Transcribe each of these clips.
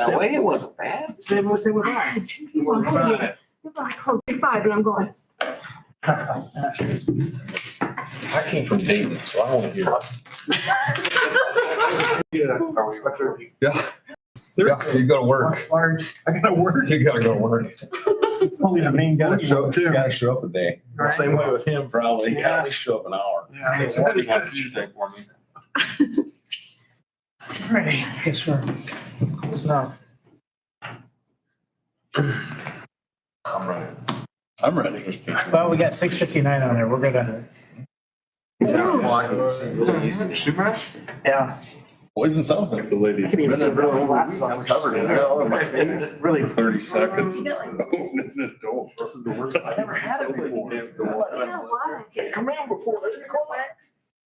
That way it wasn't bad. Say with mine. Big five, and I'm going. I came from Dayton, so I want to hear it. Yeah. Yeah, you gotta work. Large. I gotta work. You gotta go to work. It's only the main guy. You gotta show up a day. Right. Same way with him, probably. You gotta at least show up an hour. Yeah. It's what he wants to do for me. Alright, I guess we're close enough. I'm ready. I'm ready. Well, we got 6:59 on there. We're gonna. Yeah. Poison something. The lady. I can even see the real glasses on. Covered in it. It's really 30 seconds. This is the worst. I've never had it before. You know why? Come around before. You know what?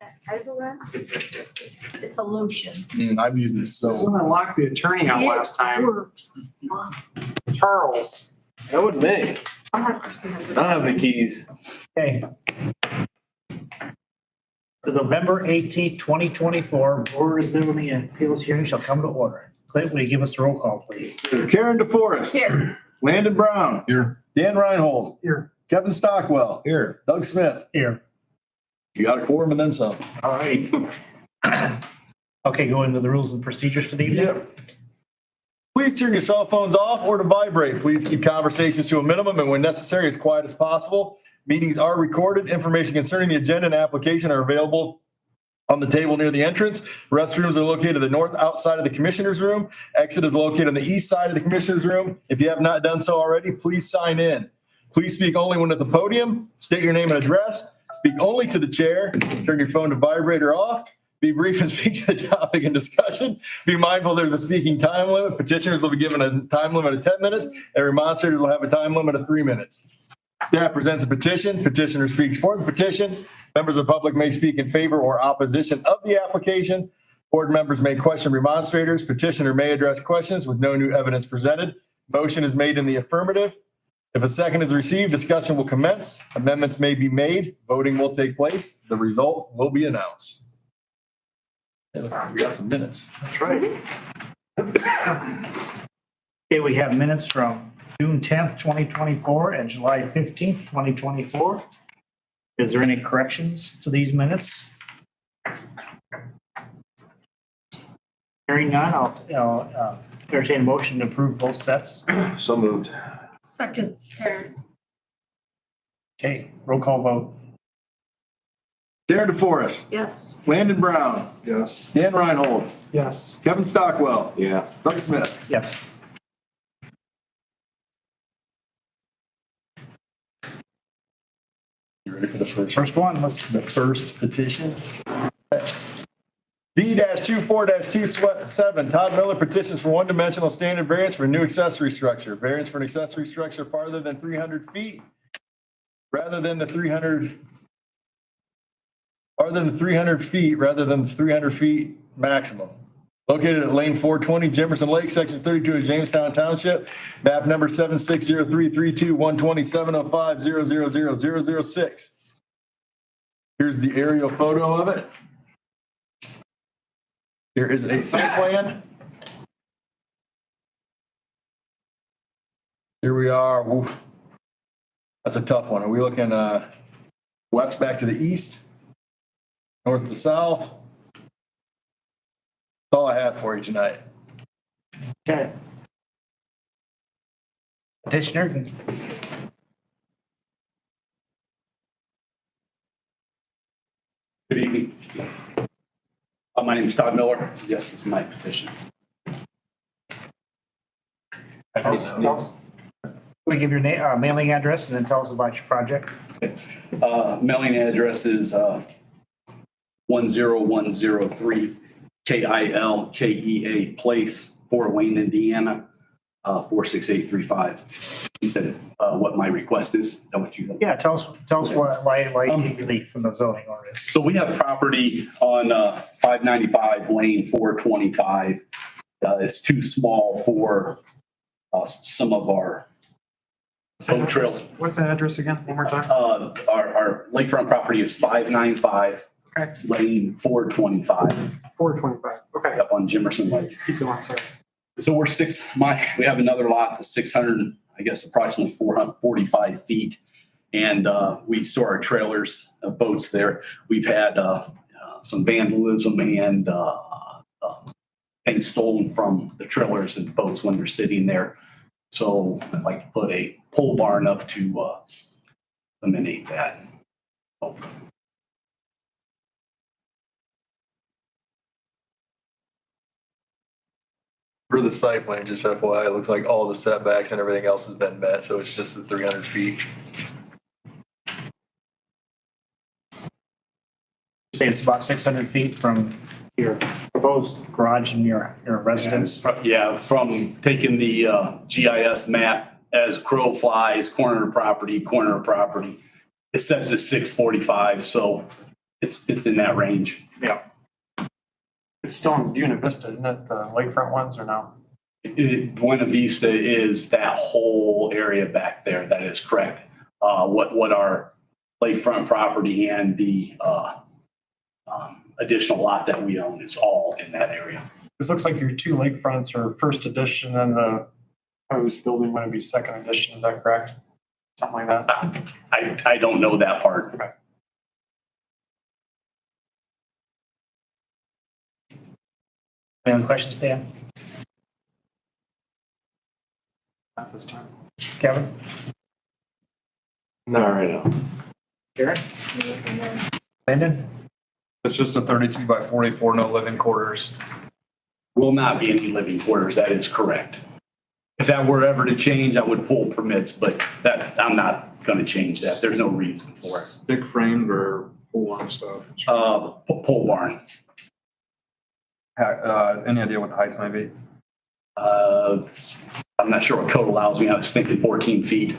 That table rest, it's a lotion. I've used this This so. one I locked the attorney out last It time. works. Awesome. Charles. That wasn't me. I'll have to send I it. don't have the keys. Okay. The November 18th, 2024 Board of Zoning and Appeals hearing shall come to order. Clint, will you give us the roll call, please? Karen DeForest. Here. Landon Brown. Here. Dan Reinhold. Here. Kevin Stockwell. Here. Doug Smith. Here. You got a quorum and then some. All right. Okay, go into the rules and procedures for the evening. Please turn your cell phones off or to vibrate. Please keep conversations to a minimum and when necessary, as quiet as possible. Meetings are recorded. Information concerning the agenda and application are available on the table near the entrance. Restrooms are located to the north outside of the commissioner's room. Exit is located on the east side of the commissioner's room. If you have not done so already, please sign in. Please speak only when at the podium. State your name and address. Speak only to the chair. Turn your phone to vibrate or off. Be brief and speak to the topic in discussion. Be mindful there's a speaking time limit. Petitioners will be given a time limit of 10 minutes and remonstrators will have a time limit of 3 minutes. Staff presents a petition. Petitioner speaks for the petition. Members of the public may speak in favor or opposition of the application. Board members may question remonstrators. Petitioner may address questions with no new evidence presented. Motion is made in the affirmative. If a second is received, discussion will commence. Amendments may be made. Voting will take place. The result will be announced. We got some minutes. That's right. Okay, we have minutes from June 10th, 2024 and July 15th, 2024. Is there any corrections to these minutes? Hearing none, I'll entertain a motion to approve both sets. So moved. Second, Karen. Okay, roll call vote. Karen DeForest. Yes. Landon Brown. Yes. Dan Reinhold. Yes. Kevin Stockwell. Yeah. Doug Smith. Yes. You ready for the first? First one, let's. The first petition. D-24-27, Todd Miller petitions for one-dimensional standard variance for a new accessory structure. Variance for an accessory structure farther than 300 feet rather than the 300 feet maximum. Located at lane 420, Jefferson Lake, section 32 of Jamestown Township, map number 760332-12705-0000006. Here's the aerial photo of it. Here is a site plan. Here we are. Woof. That's a tough one. Are we looking west back to the east? North to south? That's all I have for you tonight. Okay. Petitioner. Good evening. My name is Todd Miller. Yes, it's my petition. We give your name, mailing address, and then tell us about your project. Mailing address is 10103 KILKEA Place, Fort Wayne, Indiana, 46835. You said what my request is. Is that what you? Yeah, tell us why you need relief from the zoning ordinance. So we have property on 595 lane 425. It's too small for some of our boat trails. What's the address again? One more time. Our lakefront property is 595 Okay. lane 425 425. Okay. up on Jimerson Lake. Keep going, sorry. So we have another lot that's 600, I guess approximately 445 feet. And we store our trailers, boats there. We've had some vandalism and things stolen from the trailers and boats when they're sitting there. So I'd like to put a pole barn up to eliminate that. For the site plan, just FYI, it looks like all the setbacks and everything else has been met, so it's just the 300 feet. Say it's about 600 feet from your proposed garage and your residence. Yeah, from taking the GIS map as crow flies, corner of property. It says it's 645, so it's in that range. Yeah. It's still in Buena Vista, isn't it? The lakefront ones or no? Buena Vista is that whole area back there. That is correct. What our lakefront property and the additional lot that we own is all in that area. This looks like your two lakefronts are first edition and the proposed building might be second edition. Is that correct? Something like that? I don't know that part. Okay. Any other questions, Dan? Not this time. Kevin? No, right now. Karen? Landon? It's just a 32 by 44, no living quarters. Will not be any living quarters. That is correct. If that were ever to change, I would pull permits, but that I'm not going to change that. There's no reason for it. Stick framed or pole barn stuff. Pole barn. Any idea what the height might be? I'm not sure what code allows me. I was thinking 14 feet,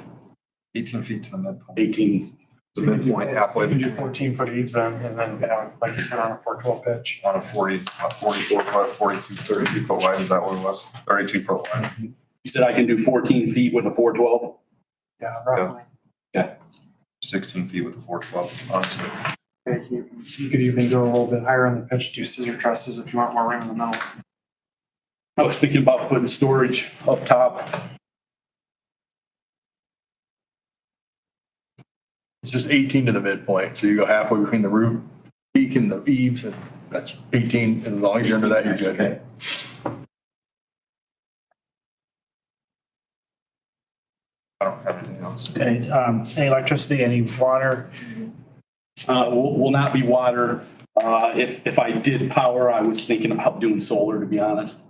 18 feet to the midpoint. 18. The midpoint halfway You can do between 14-foot eaves then, and then, like you said, on a 412 pitch. on a 44 foot, 32 foot wide. Is that what it was? 32 foot wide. You said I can do 14 feet with a 412? Yeah, roughly. 16 feet with the 412, honestly. Yeah, you could even go a little bit higher on the pitch, do scissor trusses if you want more room in the middle. I was thinking about putting storage up top. It's just 18 to the midpoint, so you go halfway between the roof peak and the eaves, and that's 18, and as long as you're under that, you're good. Okay. I don't have anything else. Any electricity, any water? Will not be water. If I did power, I was thinking about doing solar, to be honest.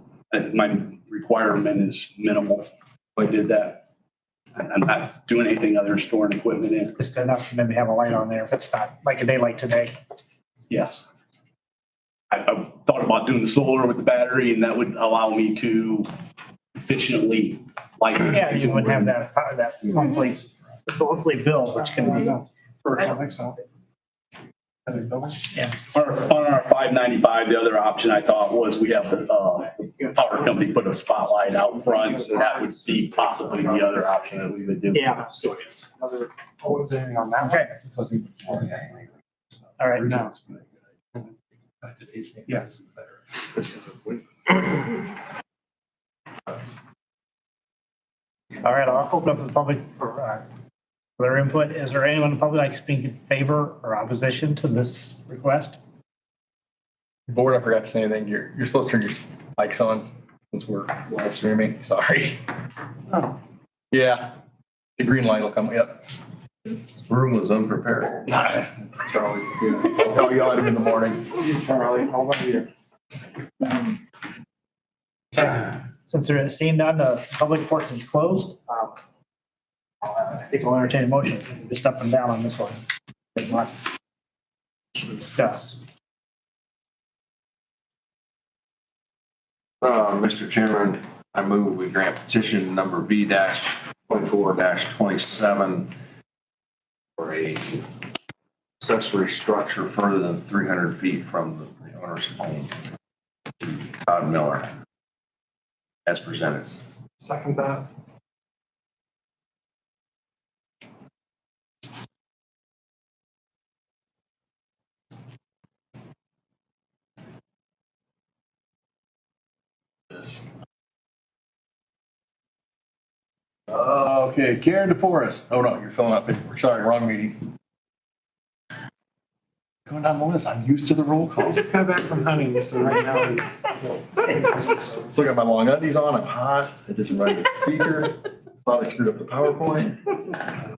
My requirement is minimal if I did that. I'm not doing anything other than storing equipment in. Just enough to maybe have a light on there if it's not like a day like today. Yes. I've thought about doing the solar with the battery, and that would allow me to efficiently light. Yeah, you wouldn't have that monthly bill, which can be, I don't think so. yeah. On our 595, the other option I thought was we have the power company put a spotlight out front. That would be possibly the other option that we would do. Yeah. What was anything on that? Okay, all right. No. Yes. All right, I'll open up to the public for their input. Is there anyone in the public like to speak in favor or opposition to this request? Board, I forgot to say anything. You're supposed to turn your mics on since we're live streaming. Sorry. Oh. Yeah. The green light will come, yep. Room was unprepared. Charlie, yeah. I'll yell at him in the morning. Charlie, how about you? Since there is seeing none, the public portion is closed. I think I'll entertain a motion, just up and down on this one. There's not much to discuss. Mr. Chairman, I move we grant petition number B-24-27 for a accessory structure further than 300 feet from the owner's home. Todd Miller, as presented. Second that. Okay, Karen DeForest. Oh, no, you're filling out paperwork. Sorry, wrong meeting. Going down the list. I'm used to the roll I call. just got back from hunting, so right now it's. Still got my long undies on. I'm hot. I just invited the speaker. Thought I screwed up the PowerPoint.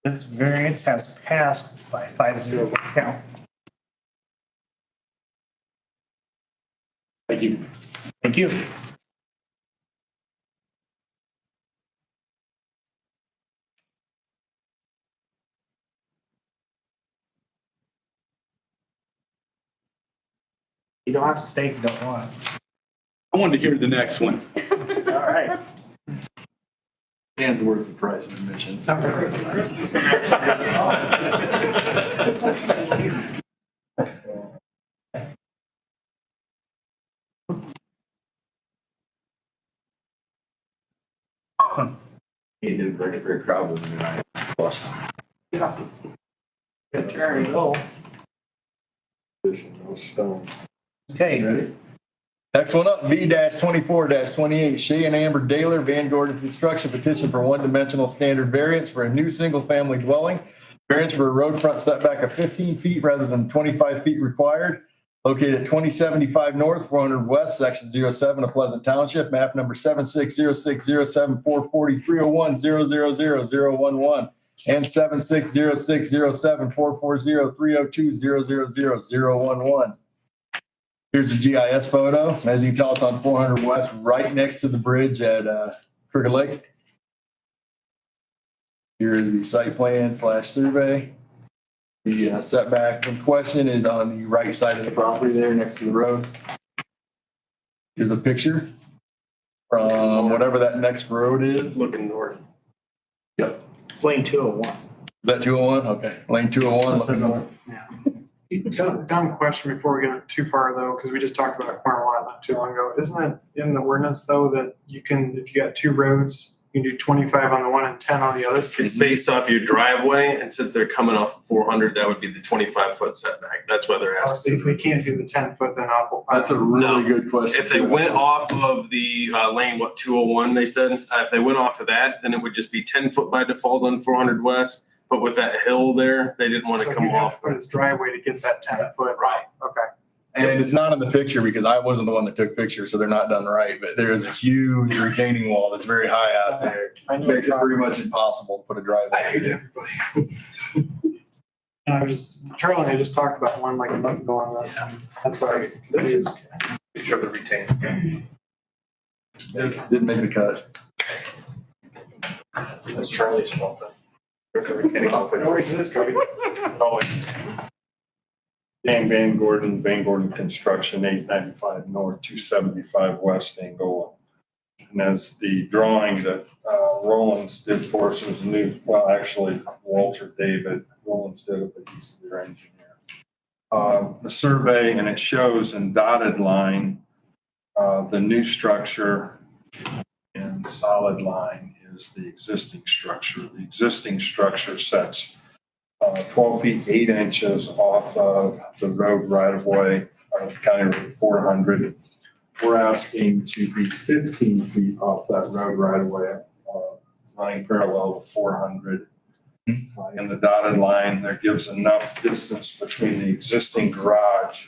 This variance has passed by 5-0 count. Thank you. Thank you. You don't have to stay if you don't want. I wanted to hear the next one. All right. Dan's worth the price of admission. He did very crowded tonight. Plus. Good turn, go. No stone. Okay, Ready? Next one up, V-24-28, Shay and Amber Daler, Van Gordon Construction petition for one-dimensional standard variance for a new single-family dwelling. Variance for a road front setback of 15 feet rather than 25 feet required. Located at 2075 North, 400 West, Section 07 of Pleasant Township, map number 760607443010000011 and 760607440302000011. Here's a GIS photo. As you can tell, it's on 400 West, right next to the bridge at Crooked Lake. Here is the site plan / survey. The setback in question is on the right side of the property there next to the road. Here's a picture from whatever that next road is. Looking north. Yep. it's lane 201. Is that 201? Okay. Lane 201. This is looking a- north. Dumb question before we get too far though, because we just talked about a corner lot not too long ago. Isn't it in the ordinance though that you can, if you got two roads, you can do 25 on the one and 10 on the other? It's based off your driveway, and since they're coming off of 400, that would be the 25-foot setback. That's why they're Oh, asking. so if we can't do the 10 foot, then awful. That's a really No. good question. If they went off of the lane, 201, they said, if they went off of that, then it would just be 10 foot by default on 400 West. But with that hill there, they didn't want So to you'd come have off. to put his driveway to get that 10 foot. Right. Okay. And it's not in the picture because I wasn't the one that took pictures, so they're not done right. But there is a huge retaining wall that's very high out there. I knew Makes it it. pretty much impossible to put a driveway. everybody. And I was just, Charlie and I just talked about one like a month ago on this. That's why I was confused. Show the retained. Didn't make the cut. That's Charlie's fault then. If the retaining wall put- No worries, it is probably. Dan Van Gordon Construction, 895 North, 275 West Angola. And as the drawing that Rollins did for us was new, well, actually Walter David Rollins did it, but he's their engineer. The survey, and it shows in dotted line, the new structure, and solid line is the existing structure. The existing structure sets 12 feet 8 inches off of the road right of way, County Road 400. We're asking to be 15 feet off that road right of way, running parallel to 400. In the dotted line, that gives enough distance between the existing garage,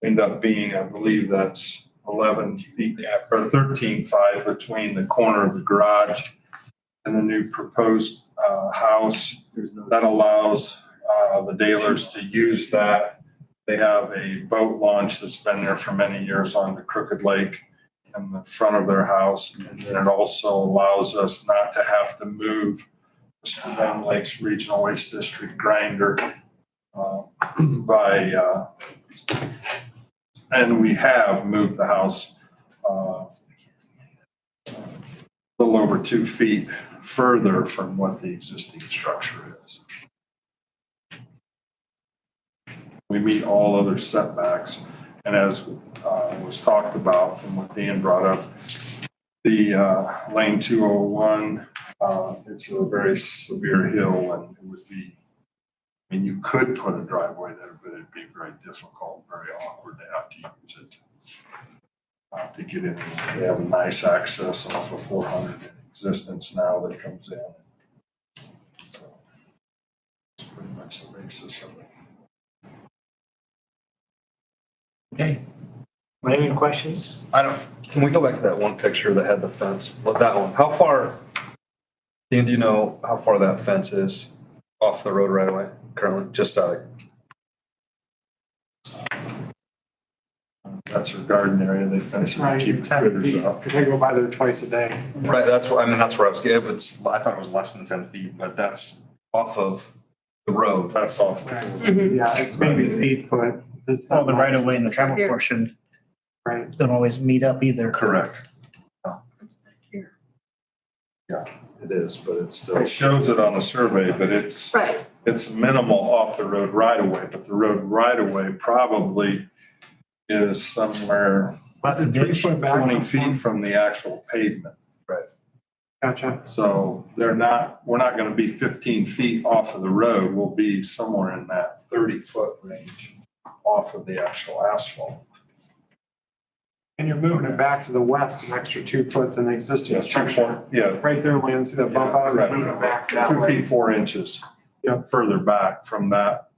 end up being, I believe that's 11 feet or 13.5 between the corner of the garage and the new proposed house. That allows the Dalers to use that. They have a boat launch that's been there for many years on the Crooked Lake in the front of their house. And then it also allows us not to have to move Steuben Lakes Regional Waste District grinder and we have moved the house a little over 2 feet further from what the existing structure is. We meet all other setbacks, and as was talked about from what Dan brought up, the lane 201, it's a very severe hill, and it would be, I mean, you could put a driveway there, but it'd be very difficult, very awkward to have to use it to get in. They have a nice access off of 400 in existence now that comes in. So it's pretty much the basis of it. Okay. Any questions? Can we go back to that one picture that had the fence? Look, that one. How far, Dan, do you know how far that fence is off the road right away currently? Just That's their garden area. They fence it to keep the 10 critters feet, out. because I go by there twice a day. right. That's where I was getting. I thought it was less than 10 feet, but that's off of the road. That's off. Yeah, maybe it's 8 foot. It's Well, not the much, right of way and the travel portion right? don't always meet up either. Correct. Yeah, it is, but it's still. It shows it on the survey, but it's Right. minimal off the road right of way, but the road right of way probably is somewhere Less than 3 foot back. 20 feet from the actual pavement. Gotcha. So we're not gonna be 15 feet off of the road. We'll be somewhere in that 30-foot range off of the actual asphalt. And you're moving it back to the west an extra 2 foot than the existing structure. Yeah, Right there, Lynn, see that bump out, Right. you're moving it back that 2 way. feet, 4 inches. Yep. Further back from that,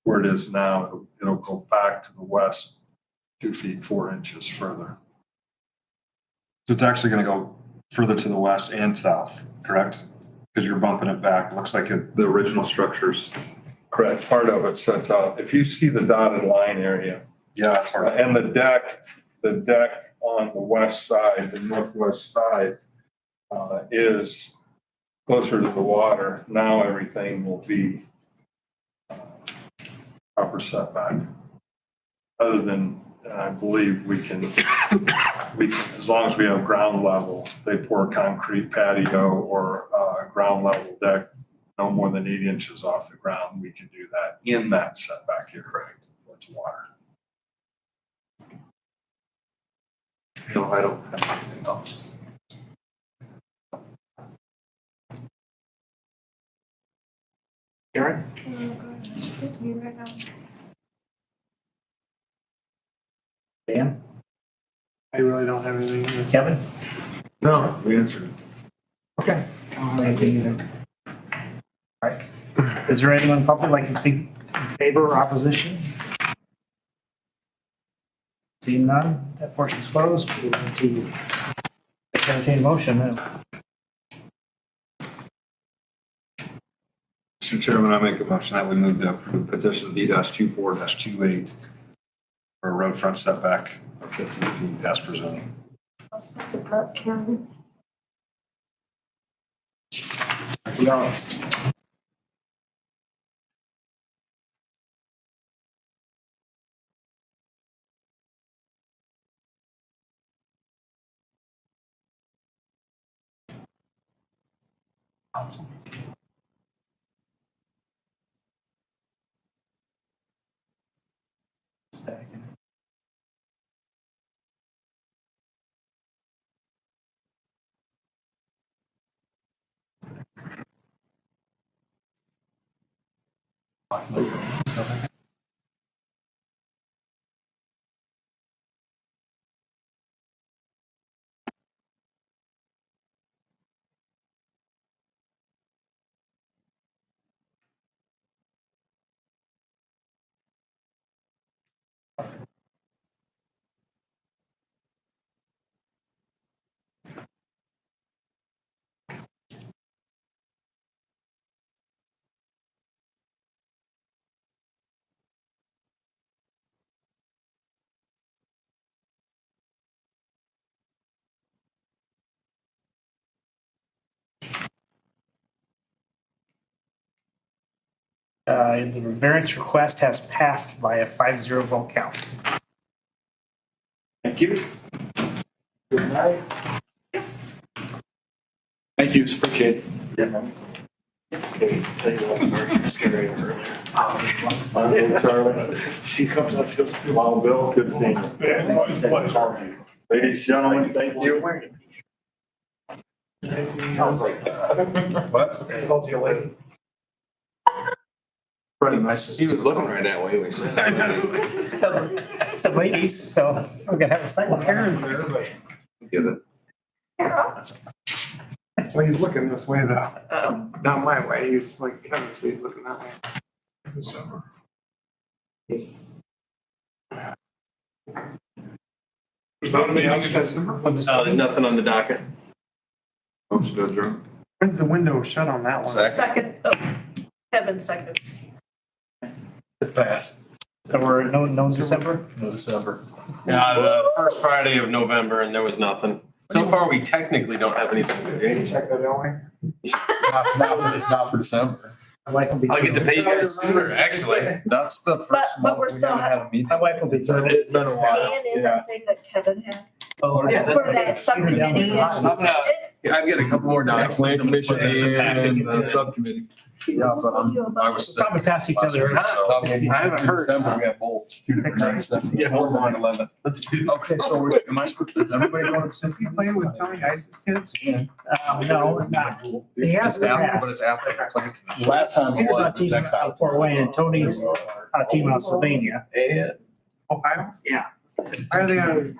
where it is now, it'll go back to the west, 2 feet, 4 inches further. So it's actually going to go further to the west and south, correct? Because you're bumping it back. It looks like the original structure's. Correct. Part of it sets out, if you see the dotted line area, Yeah, that's hard. and the deck on the west side, the northwest side, is closer to the water. Now everything will be proper setback. Other than, I believe we can, as long as we have ground level, they pour concrete patio or ground level deck, no more than 8 inches off the ground, we can do that in that setback. You're correct. It's water. No, I don't have anything else. Karen? Dan? I really don't have anything. Kevin? No, we answered it. Okay. Anything either. All right. Is there anyone probably like to speak in favor or opposition? Seeing none, that portion's closed. We're going to entertain a motion. Mr. Chairman, I make a motion that we move to approve petition B-24-28 for a road front setback of 15 feet as presented. I'll second that, Karen. Who else? Second. The variance request has passed by a 5-0 vote count. Thank you. Good night. Thank you, appreciate it. Charlie. She comes up, she goes, "Wow, Bill, good seeing you." Ladies, gentlemen, thank you. I was like, What? I told you later. He was looking right that way when he said that. So ladies, so we're gonna have a second. Karen's there, but Give it. well, he's looking this way though. Not my way. He's like Kevin, so he's looking that way. There's nothing on the docket. Motion to adjourn. When's the window shut on that one? Second, Kevin second. It's passed. So we're no December? No December. The first Friday of November and there was nothing. So far, we technically don't have anything to Did you do. check that, don't we? Not for December. My wife will be. I'll get to pay you guys sooner, actually. That's the But first month we're we still gotta have a meeting. My wife will be. It's been a while. Stan is that thing that Kevin had Oh, for that subcommittee. I've got a couple more documents. Plan commission and the subcommittee. Yeah, but I was sick. Probably pass each other. I haven't heard. December, we have both. Yeah, more than 11. Let's do. Okay, so am I supposed, is everybody going to? Is he playing with Tony Ice's kids? No, not. He has It's after, passed. but it's after the plan commission. Last time He it was on was, the team next time. Fort Wayne and Tony's on a team out of Sylvania. Ohio? Yeah. Why are they on?